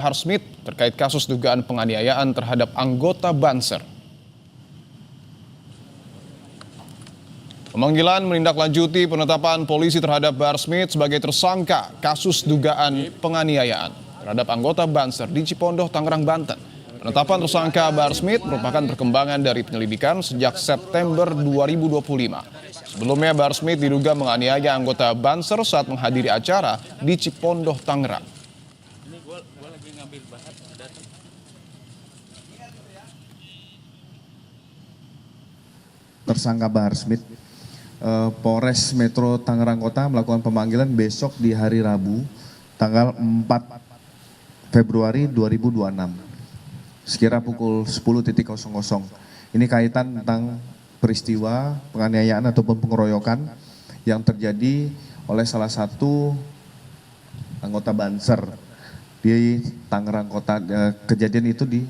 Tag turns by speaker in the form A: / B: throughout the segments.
A: Bahar Smith terkait kasus dugaan penganiayaan terhadap anggota Banser. Pemanggilan menindaklanjuti penetapan polisi terhadap Bahar Smith sebagai tersangka kasus dugaan penganiayaan terhadap anggota Banser di Cipondoh, Tangerang, Banten. Penetapan tersangka Bahar Smith merupakan perkembangan dari penyelidikan sejak September 2025. Sebelumnya Bahar Smith diduga menganiaya anggota Banser saat menghadiri acara di Cipondoh, Tangerang.
B: Tersangka Bahar Smith, Polres Metro Tangerang Kota melakukan pemanggilan besok di hari Rabu, tanggal 4 Februari 2026, sekira pukul 10.00. Ini kaitan tentang peristiwa penganiayaan ataupun pengeroyokan yang terjadi oleh salah satu anggota Banser di Tangerang Kota. Kejadian itu di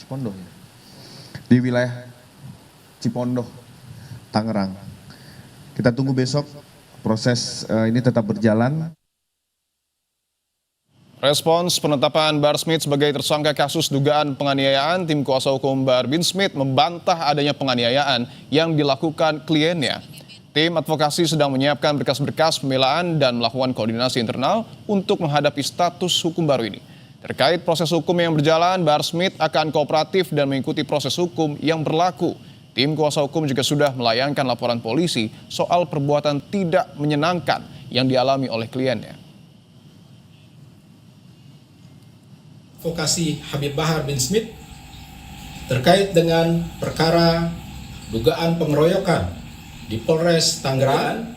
B: Cipondoh, di wilayah Cipondoh, Tangerang. Kita tunggu besok, proses ini tetap berjalan.
A: Respons penetapan Bahar Smith sebagai tersangka kasus dugaan penganiayaan, tim kuasa hukum Bahar bin Smith membantah adanya penganiayaan yang dilakukan kliennya. Tim advokasi sedang menyiapkan berkas-berkas pembelaan dan melakukan koordinasi internal untuk menghadapi status hukum baru ini. Terkait proses hukum yang berjalan, Bahar Smith akan kooperatif dan mengikuti proses hukum yang berlaku. Tim kuasa hukum juga sudah melayangkan laporan polisi soal perbuatan tidak menyenangkan yang dialami oleh kliennya.
C: Advokasi Habib Bahar bin Smith terkait dengan perkara dugaan pengeroyokan di Polres Tangerang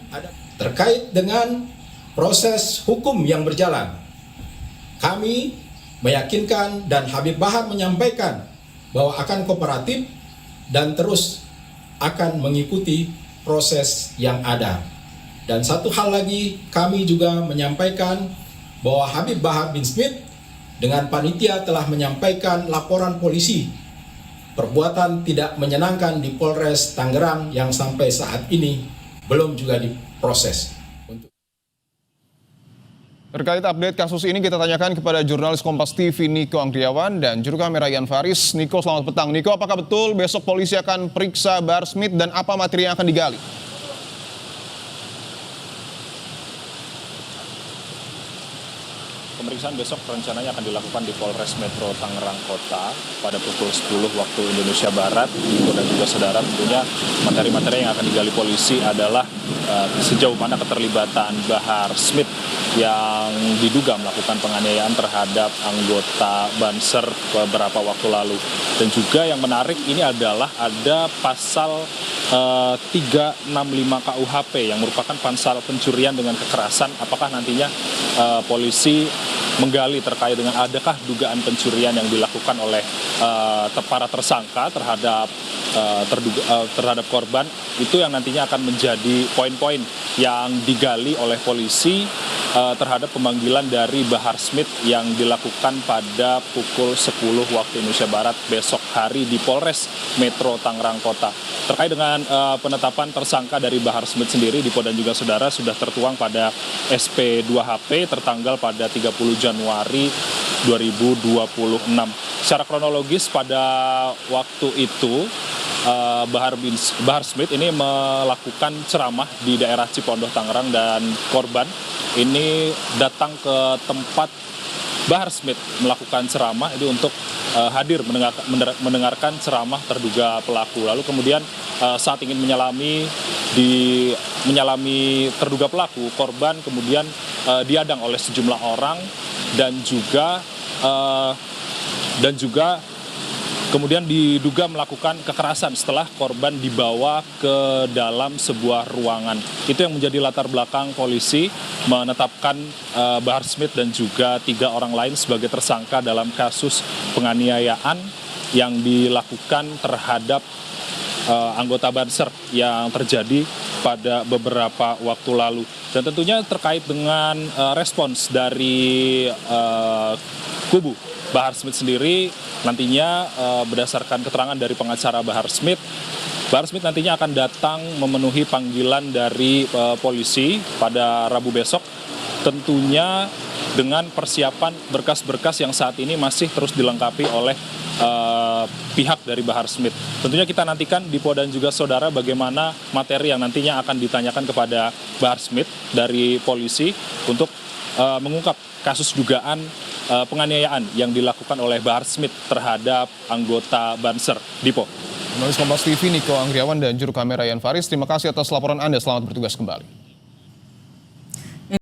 C: terkait dengan proses hukum yang berjalan. Kami meyakinkan dan Habib Bahar menyampaikan bahwa akan kooperatif dan terus akan mengikuti proses yang ada. Dan satu hal lagi, kami juga menyampaikan bahwa Habib Bahar bin Smith dengan panitia telah menyampaikan laporan polisi perbuatan tidak menyenangkan di Polres Tangerang yang sampai saat ini belum juga diproses.
A: Terkait update kasus ini kita tanyakan kepada jurnalis Kompas TV Niko Angriawan dan juru kamera Ian Faris. Niko, selamat petang. Niko, apakah betul besok polisi akan periksa Bahar Smith dan apa materi yang akan digali?
D: Pemeriksaan besok rencananya akan dilakukan di Polres Metro Tangerang Kota pada pukul 10 waktu Indonesia Barat. Niko dan juga saudara, tentunya materi-materi yang akan digali polisi adalah sejauh mana keterlibatan Bahar Smith yang diduga melakukan penganiayaan terhadap anggota Banser beberapa waktu lalu. Dan juga yang menarik ini adalah ada pasal 365 KUHP yang merupakan pasal pencurian dengan kekerasan. Apakah nantinya polisi menggali terkait dengan adakah dugaan pencurian yang dilakukan oleh para tersangka terhadap korban, itu yang nantinya akan menjadi poin-poin yang digali oleh polisi terhadap pemanggilan dari Bahar Smith yang dilakukan pada pukul 10 waktu Indonesia Barat besok hari di Polres Metro Tangerang Kota. Terkait dengan penetapan tersangka dari Bahar Smith sendiri, Dipo dan juga saudara, sudah tertuang pada SP 2HP tertanggal pada 30 Januari 2026. Secara kronologis pada waktu itu Bahar Smith ini melakukan ceramah di daerah Cipondoh, Tangerang, dan korban ini datang ke tempat Bahar Smith melakukan ceramah itu untuk hadir mendengarkan ceramah terduga pelaku. Lalu kemudian saat ingin menyalami terduga pelaku, korban kemudian diadang oleh sejumlah orang dan juga kemudian diduga melakukan kekerasan setelah korban dibawa ke dalam sebuah ruangan. Itu yang menjadi latar belakang polisi menetapkan Bahar Smith dan juga 3 orang lain sebagai tersangka dalam kasus penganiayaan yang dilakukan terhadap anggota Banser yang terjadi pada beberapa waktu lalu. Dan tentunya terkait dengan respons dari kubu Bahar Smith sendiri, nantinya berdasarkan keterangan dari pengacara Bahar Smith nantinya akan datang memenuhi panggilan dari polisi pada Rabu besok. Tentunya dengan persiapan berkas-berkas yang saat ini masih terus dilengkapi oleh pihak dari Bahar Smith. Tentunya kita nantikan Dipo dan juga saudara bagaimana materi yang nantinya akan ditanyakan kepada Bahar Smith dari polisi untuk mengungkap kasus dugaan penganiayaan yang dilakukan oleh Bahar Smith terhadap anggota Banser. Dipo.
A: Jurnalis Kompas TV Niko Anggriawan dan juru kamera Yan Faris, terima kasih atas laporan Anda. Selamat bertugas kembali.